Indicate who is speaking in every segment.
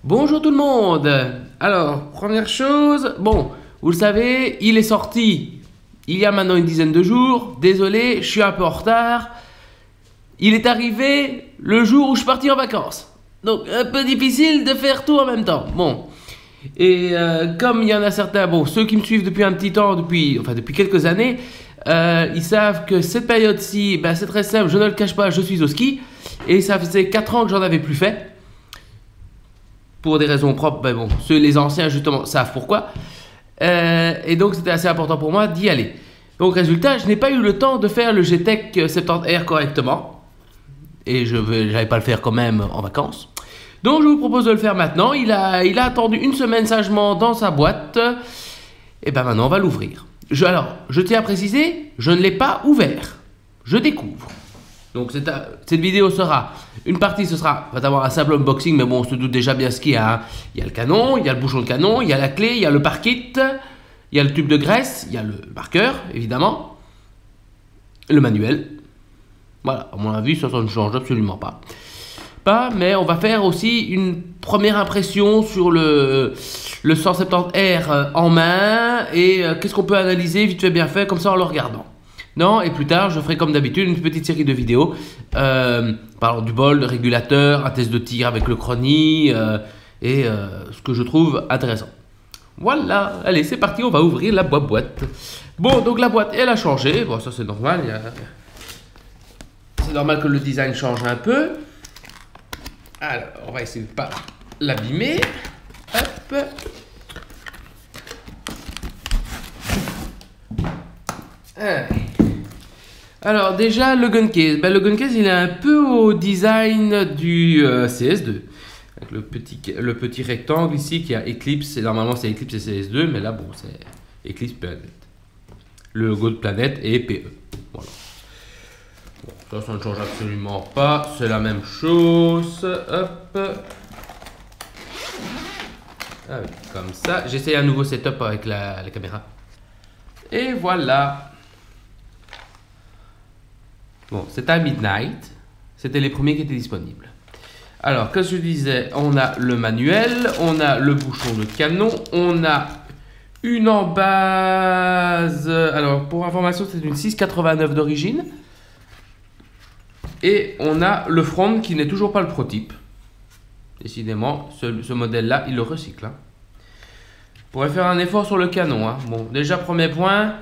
Speaker 1: Bonjour tout le monde. Alors, première chose, bon, vous le savez, il est sorti il y a maintenant une dizaine de jours. Désolé, je suis un peu en retard. Il est arrivé le jour où je suis parti en vacances. Donc, un peu difficile de faire tout en même temps. Bon. Et comme il y en a certains, bon, ceux qui me suivent depuis un petit temps, depuis quelques années, ils savent que cette période-ci, ben, c'est très simple, je ne le cache pas, je suis au ski. Et ça faisait 4 ans que j'en avais plus fait. Pour des raisons propres, ben bon, les anciens justement savent pourquoi. Et donc c'était assez important pour moi d'y aller. Donc résultat, je n'ai pas eu le temps de faire le GTEC 70R correctement. Et je n'allais pas le faire quand même en vacances. Donc je vous propose de le faire maintenant. Il a attendu une semaine sagement dans sa boîte. Et ben maintenant on va l'ouvrir. Alors, je tiens à préciser, je ne l'ai pas ouvert. Je découvre. Donc cette vidéo sera, une partie ce sera, va avoir un simple unboxing, mais bon on se doute déjà bien ce qu'il y a. Hein. Il y a le canon, il y a le bouchon de canon, il y a la clé, il y a le parkit, il y a le tube de graisse, il y a le marqueur évidemment, le manuel. Voilà, à mon avis ça ne change absolument pas. Mais on va faire aussi une première impression sur le 170R en main et qu'est-ce qu'on peut analyser vite fait bien fait comme ça en le regardant. Non, et plus tard, je ferai comme d'habitude une petite série de vidéos parlant du bol, de régulateur, un test de tir avec le chronie et ce que je trouve intéressant. Voilà, allez, c'est parti, on va ouvrir la boîte. Bon, donc la boîte, elle a changé. Bon, ça c'est normal. C'est normal que le design change un peu. Alors, on va essayer de ne pas l'abîmer. Hop. Alors déjà le gun case, le gun case il est un peu au design du CS2 avec le petit rectangle ici qui a Eclipse et normalement c'est Eclipse et CS2 mais là bon c'est Eclipse Planet, le logo de Planète et PE. Voilà. Bon, ça ne change absolument pas, c'est la même chose. Hop. Ah oui, comme ça. J'essaie un nouveau setup avec la caméra. Et voilà. Bon, c'était à Midnight. C'était les premiers qui étaient disponibles. Alors, comme je disais, on a le manuel, on a le bouchon de canon, on a une embase. Alors, pour information, c'est une 689 d'origine. Et on a le front qui n'est toujours pas le prototype. Décidément, ce modèle-là, il le recycle. Hein. On pourrait faire un effort sur le canon. Hein. Bon, déjà, premier point.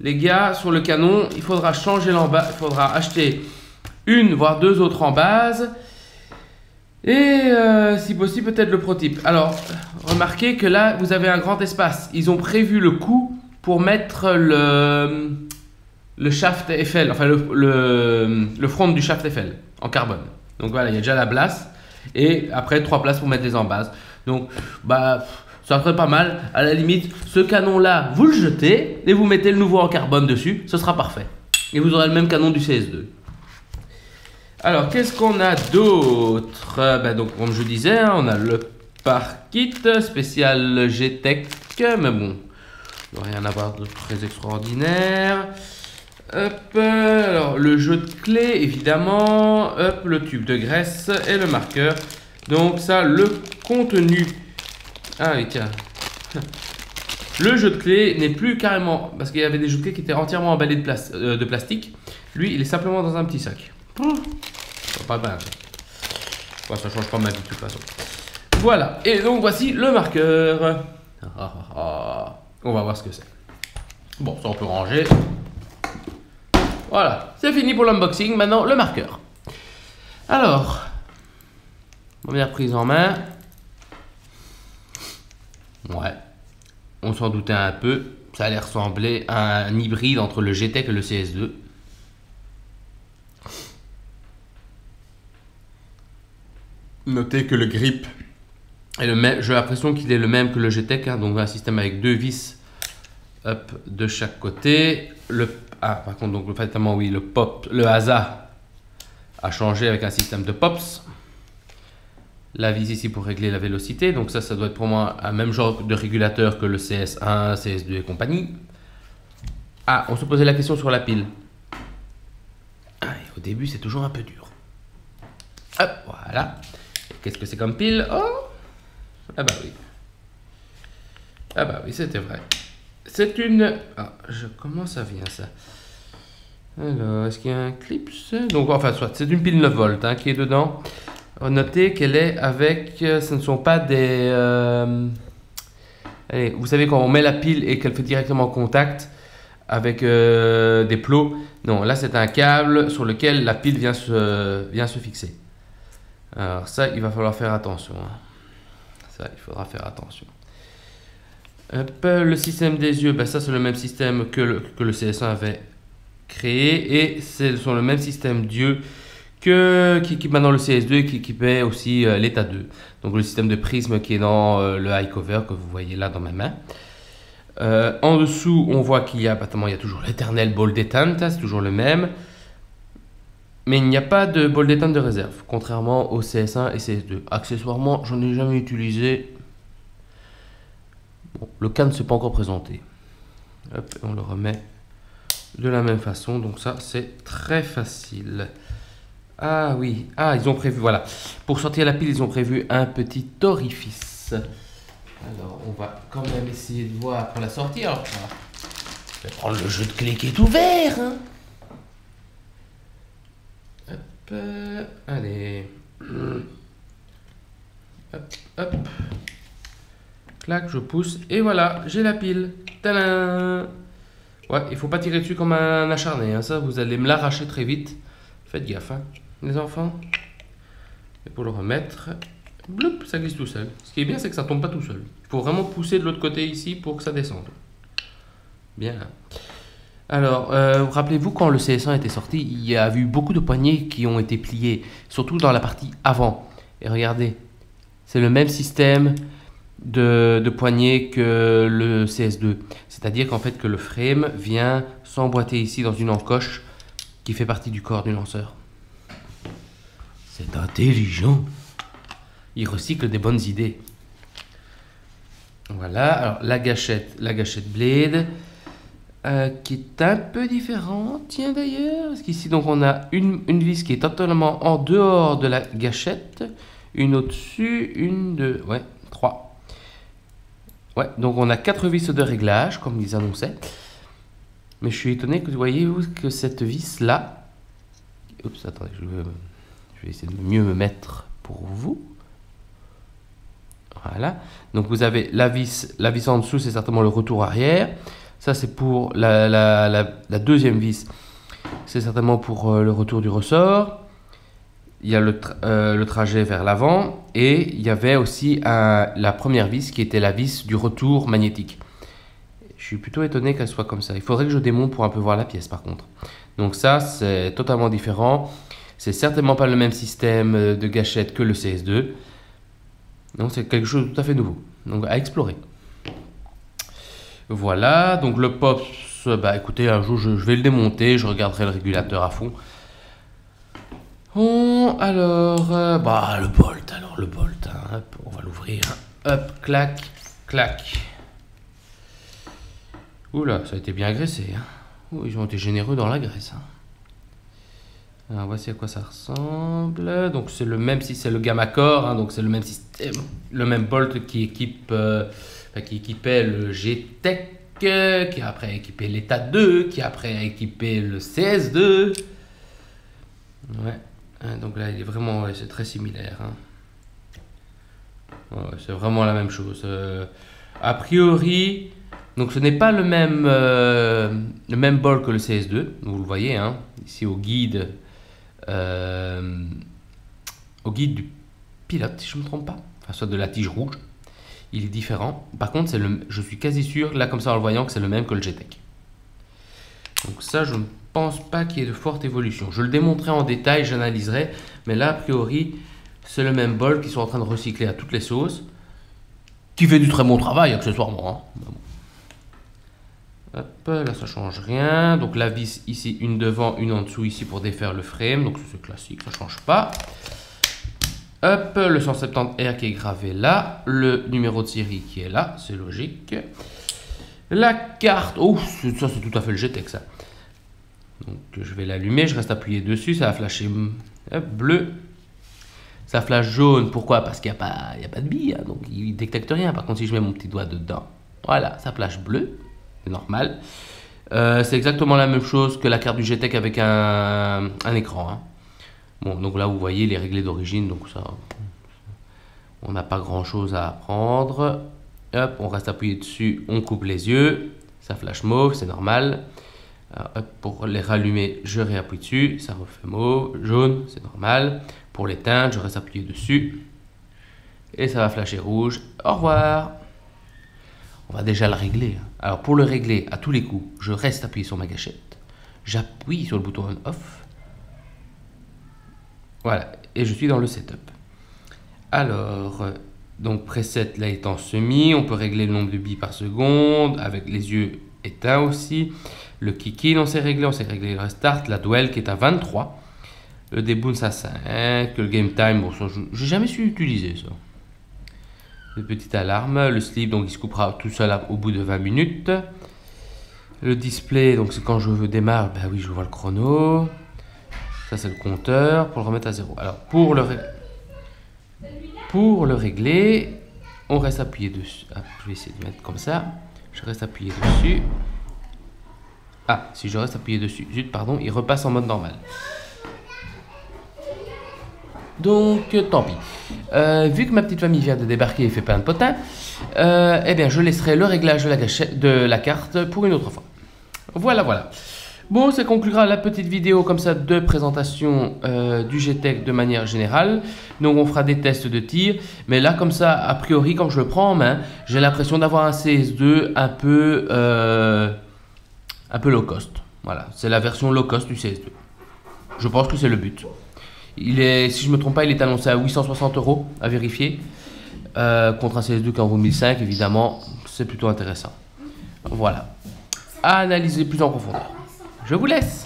Speaker 1: Les gars, sur le canon, il faudra changer l'embase, il faudra acheter une voire deux autres embases et si possible peut-être le prototype. Alors, remarquez que là, vous avez un grand espace. Ils ont prévu le coup pour mettre le shaft Eiffel, enfin le front du shaft Eiffel en carbone. Donc voilà, il y a déjà la place et après 3 places pour mettre les embases. Donc, ça serait pas mal. À la limite, ce canon-là, vous le jetez et vous mettez le nouveau en carbone dessus. Ce sera parfait. Et vous aurez le même canon du CS2. Alors, qu'est-ce qu'on a d'autre? Donc, comme je disais, hein, on a le parkit spécial GTEC. Mais bon, il ne doit rien avoir de très extraordinaire. Hop, alors, le jeu de clés, évidemment. Hop, le tube de graisse et le marqueur. Donc, ça, le contenu. Ah oui, tiens. Le jeu de clés n'est plus carrément... Parce qu'il y avait des jeux de clés qui étaient entièrement emballés de plastique. Lui, il est simplement dans un petit sac. Pas mal. Bon, ça change pas ma vie de toute façon. Voilà. Et donc, voici le marqueur. On va voir ce que c'est. Bon, ça on peut ranger. Voilà. C'est fini pour l'unboxing. Maintenant, le marqueur. Alors, première prise en main. Ouais, on s'en doutait un peu. Ça allait ressembler à un hybride entre le GTEC et le CS2. Notez que le grip est le même. J'ai l'impression qu'il est le même que le GTEC. Hein, donc un système avec 2 vis de chaque côté. Par contre, donc fatalement oui, le ASA a changé avec un système de pops. La vis ici pour régler la vélocité, donc ça doit être pour moi un même genre de régulateur que le CS1, CS2 et compagnie. Ah, on se posait la question sur la pile. Au début c'est toujours un peu dur. Hop, voilà. Qu'est-ce que c'est comme pile? Oh, Ah bah oui. Ah bah oui, c'était vrai. C'est une... Ah, comment ça vient ça? Alors, est-ce qu'il y a un clip? Donc, enfin, soit, c'est une pile 9 volts hein, qui est dedans. Notez qu'elle est avec... ce ne sont pas des... allez, vous savez, quand on met la pile et qu'elle fait directement contact avec des plots. Non, là, c'est un câble sur lequel la pile vient se fixer. Alors ça, il va falloir faire attention. Hein. Ça, il faudra faire attention. Hop, le système des yeux, ben ça c'est le même système que le CS1 avait créé. Et c'est sur le même système d'yeux qui équipe maintenant le CS2 et qui équipait aussi l'état 2. Donc le système de prisme qui est dans le high cover que vous voyez là dans ma main. En dessous, on voit qu'il y a toujours l'éternel ball détente, c'est toujours le même. Mais il n'y a pas de ball détente de réserve, contrairement au CS1 et CS2. Accessoirement, j'en ai jamais utilisé. Bon, le cas ne s'est pas encore présenté. Hop, on le remet de la même façon. Donc ça, c'est très facile. Ah oui, ah ils ont prévu, voilà. Pour sortir la pile, ils ont prévu un petit orifice. Alors, on va quand même essayer de voir pour la sortie. Alors, je vais prendre le jeu de clé qui est ouvert. Hein. Hop, allez. Hop, hop. Clac, je pousse. Et voilà, j'ai la pile. Tadam! Ouais, il faut pas tirer dessus comme un acharné. Hein. Ça, vous allez me l'arracher très vite. Faites gaffe, hein, les enfants. Et pour le remettre, bloup, ça glisse tout seul. Ce qui est bien, c'est que ça tombe pas tout seul. Il faut vraiment pousser de l'autre côté ici pour que ça descende. Bien. Alors, rappelez-vous, quand le CS1 était sorti, il y a eu beaucoup de poignées qui ont été pliées, surtout dans la partie avant. Et regardez, c'est le même système de poignée que le CS2. C'est-à-dire qu'en fait, que le frame vient s'emboîter ici dans une encoche qui fait partie du corps du lanceur. C'est intelligent. Il recycle des bonnes idées. Voilà, alors la gâchette Blade, qui est un peu différente, tiens d'ailleurs, parce qu'ici donc on a une vis qui est totalement en dehors de la gâchette, une au-dessus, une, deux, ouais, trois. Ouais, donc on a 4 vis de réglage, comme ils annonçaient. Mais je suis étonné que vous voyez que cette vis là, oups, attendez, je vais essayer de mieux me mettre pour vous. Voilà, donc vous avez la vis en dessous, c'est certainement le retour arrière. Ça c'est pour la deuxième vis, c'est certainement pour le retour du ressort. Il y a le trajet vers l'avant et il y avait aussi la première vis qui était la vis du retour magnétique. Je suis plutôt étonné qu'elle soit comme ça. Il faudrait que je démonte pour un peu voir la pièce par contre. Donc ça c'est totalement différent. C'est certainement pas le même système de gâchette que le CS2. Donc c'est quelque chose de tout à fait nouveau, donc à explorer. Voilà, donc le POPS, bah écoutez, un jour je vais le démonter, je regarderai le régulateur à fond. Bon, alors, bah le bolt, hein, hop, on va l'ouvrir, hop, clac, clac. Oula, ça a été bien graissé, hein. Ouh, ils ont été généreux dans la graisse, hein. Alors voici à quoi ça ressemble. Donc c'est le même si c'est le Gamma Core, hein, donc c'est le même système, le même bolt qui équipait le G-Tech, qui a après équipé l'État 2, qui a après équipé le CS2. Ouais, donc là il est vraiment, ouais, c'est très similaire. Hein. Ouais, c'est vraiment la même chose. A priori, donc ce n'est pas le même bolt que le CS2, vous le voyez, hein, ici au guide du pilote, si je ne me trompe pas, enfin soit de la tige rouge, il est différent. Par contre, je suis quasi sûr, là comme ça en le voyant, que c'est le même que le G-Tech. Donc ça, je ne pense pas qu'il y ait de forte évolution. Je le démontrerai en détail, j'analyserai, mais là, a priori, c'est le même bol qu'ils sont en train de recycler à toutes les sauces, qui fait du très bon travail, accessoirement. Hein. Hop, là ça change rien. Donc la vis ici, une devant, une en dessous ici pour défaire le frame. Donc c'est classique, ça change pas. Hop, le 170R qui est gravé là. Le numéro de série qui est là, c'est logique. La carte, oh ça c'est tout à fait le G-Tech ça. Donc je vais l'allumer, je reste appuyé dessus, ça va flasher bleu. Ça flash jaune, pourquoi? Parce qu'il n'y a pas de bille, hein, donc il ne détecte rien. Par contre, si je mets mon petit doigt dedans, voilà, ça flash bleu, c'est normal. C'est exactement la même chose que la carte du GTEC avec un écran. Hein. Bon, donc là, vous voyez les réglés d'origine, donc ça, on n'a pas grand chose à apprendre. Hop, on reste appuyé dessus, on coupe les yeux, ça flash mauve, c'est normal. Alors, hop, pour les rallumer, je réappuie dessus, ça refait mauve, jaune, c'est normal. Pour l'éteindre, je reste appuyé dessus et ça va flasher rouge. Au revoir. On va déjà le régler. Alors pour le régler à tous les coups, je reste appuyé sur ma gâchette, j'appuie sur le bouton on-off. Voilà, et je suis dans le setup. Alors, donc preset là étant semi, on peut régler le nombre de billes par seconde avec les yeux éteints aussi. Le kick-in, on s'est réglé le restart, la duel qui est à 23. Le debounce à 5, le game time, bon ça j'ai jamais su utiliser ça. Le petite alarme, le sleep donc il se coupera tout seul au bout de 20 minutes. Le display, donc c'est quand je veux démarrer, ben oui je vois le chrono. Ça c'est le compteur pour le remettre à 0. Alors pour le régler, on reste appuyé dessus. Ah, je vais essayer de mettre comme ça. Je reste appuyé dessus. Ah, si je reste appuyé dessus, zut, pardon, il repasse en mode normal. Donc, tant pis. Vu que ma petite famille vient de débarquer et fait plein de potins, eh bien, je laisserai le réglage de la carte pour une autre fois. Voilà, voilà. Bon, ça conclura la petite vidéo comme ça de présentation du GTEC de manière générale. Donc, on fera des tests de tir. Mais là, comme ça, a priori, quand je le prends en main, j'ai l'impression d'avoir un CS2 un peu low cost. Voilà, c'est la version low cost du CS2. Je pense que c'est le but. Il est, si je ne me trompe pas, il est annoncé à 860 € à vérifier. Contre un CS2 qui en vaut 1005, évidemment, c'est plutôt intéressant. Voilà. À analyser plus en profondeur. Je vous laisse.